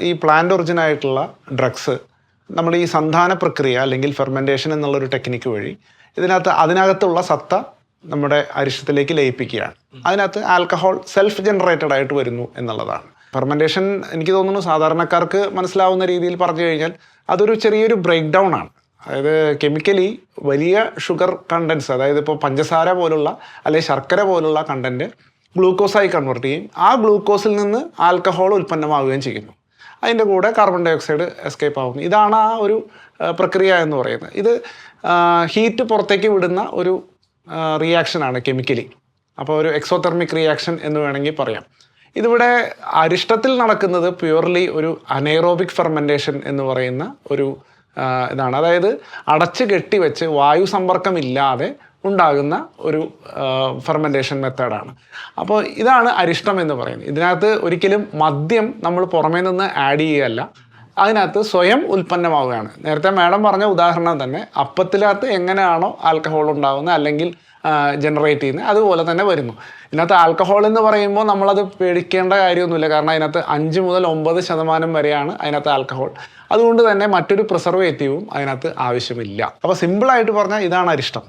ഈ plant origin ആയിട്ടുള്ള drugs നമ്മൾ ഈ സന്ധാന പ്രക്രിയ അല്ലെങ്കിൽ ഫെർമെൻറ്റേഷൻ എന്നുള്ളൊരു ടെക്നിക്ക് വഴി അതിനകത്തുള്ള സത്ത നമ്മുടെ അരിഷ്ടത്തിലേക്ക് ലയിപ്പിക്കുകയാണ്. അതിനകത്ത് ആൽക്കഹോൾ സെൽഫ് ജനറേറ്റഡ് ആയിട്ട് വരുന്നു എന്നുള്ളതാണ്. ഫെർമെൻറ്റേഷൻ എനിക്ക് തോന്നുന്നു സാധാരണക്കാർക്ക് മനസ്സിലാവുന്ന രീതിയിൽ പറഞ്ഞു കഴിഞ്ഞാൽ അതൊരു ചെറിയൊരു ബ്രേക്ക് ഡൗൺ ആണ്. അതായത് കെമിക്കലി വലിയ ഷുഗർ കണ്ടൻസ്, അതായത് ഇപ്പോൾ പഞ്ചസാര പോലുള്ള അല്ലെങ്കിൽ ശർക്കര പോലുള്ള കണ്ടൻറ്റ് ഗ്ലൂക്കോസായി കൺവേർട്ട് ചെയ്യും. ആ ഗ്ലൂക്കോസിൽ നിന്ന് ആൽക്കഹോൾ ഉൽപ്പന്നമാവുകയും ചെയ്യുന്നു. അതിൻ്റെ കൂടെ കാർബൺ ഡൈ ഓക്സൈഡ് എസ്കേപ്പ് ആവുന്നു. ഇതാണ് ആ ഒരു പ്രക്രിയ എന്ന് പറയുന്നത്. ഇത് ഹീറ്റ് പുറത്തേക്ക് വിടുന്ന ഒരു റിയാക്ഷനാണ് കെമിക്കലി. അപ്പോൾ ഒരു എക്സോതെർമിക് റിയാക്ഷൻ എന്ന് വേണമെങ്കിൽ പറയാം. ഇതിവിടെ അരിഷ്ടത്തിൽ നടക്കുന്നത് പ്യുവർലി ഒരു അനൈറോബിക് ഫെർമെൻറ്റേഷൻ എന്ന് പറയുന്ന ഒരു ഇതാണ്. അതായത് അടച്ച് കെട്ടിവെച്ച് വായു സമ്പർക്കമില്ലാതെ ഉണ്ടാകുന്ന ഒരു ഫെർമെൻറ്റേഷൻ മെത്തേഡാണ്. അപ്പോൾ ഇതാണ് അരിഷ്ടം എന്ന് പറയുന്നത്. ഇതിനകത്ത് ഒരിക്കലും മദ്യം നമ്മൾ പുറമേ നിന്ന് ആഡ് ചെയ്യുകയല്ല, അതിനകത്ത് സ്വയം ഉൽപ്പന്നമാവുകയാണ്. നേരത്തെ മാഡം പറഞ്ഞ ഉദാഹരണം തന്നെ, അപ്പത്തിനകത്ത് എങ്ങനെയാണോ ആൽക്കഹോൾ ഉണ്ടാകുന്നത് അല്ലെങ്കിൽ ജനറേറ്റ് ചെയ്യുന്നത് അതുപോലെ തന്നെ വരുന്നു. ഇതിനകത്ത് ആൽക്കഹോൾ എന്ന് പറയുമ്പോൾ നമ്മളത് പേടിക്കേണ്ട കാര്യമൊന്നുമില്ല. കാരണം അതിനകത്ത് 5 മുതൽ 9% വരെയാണ് അതിനകത്ത് ആൽക്കഹോൾ. അതുകൊണ്ട് തന്നെ മറ്റൊരു പ്രിസർവേറ്റീവും അതിനകത്ത് ആവശ്യമില്ല. അപ്പോൾ സിമ്പിളായിട്ട് പറഞ്ഞാൽ ഇതാണ് അരിഷ്ടം.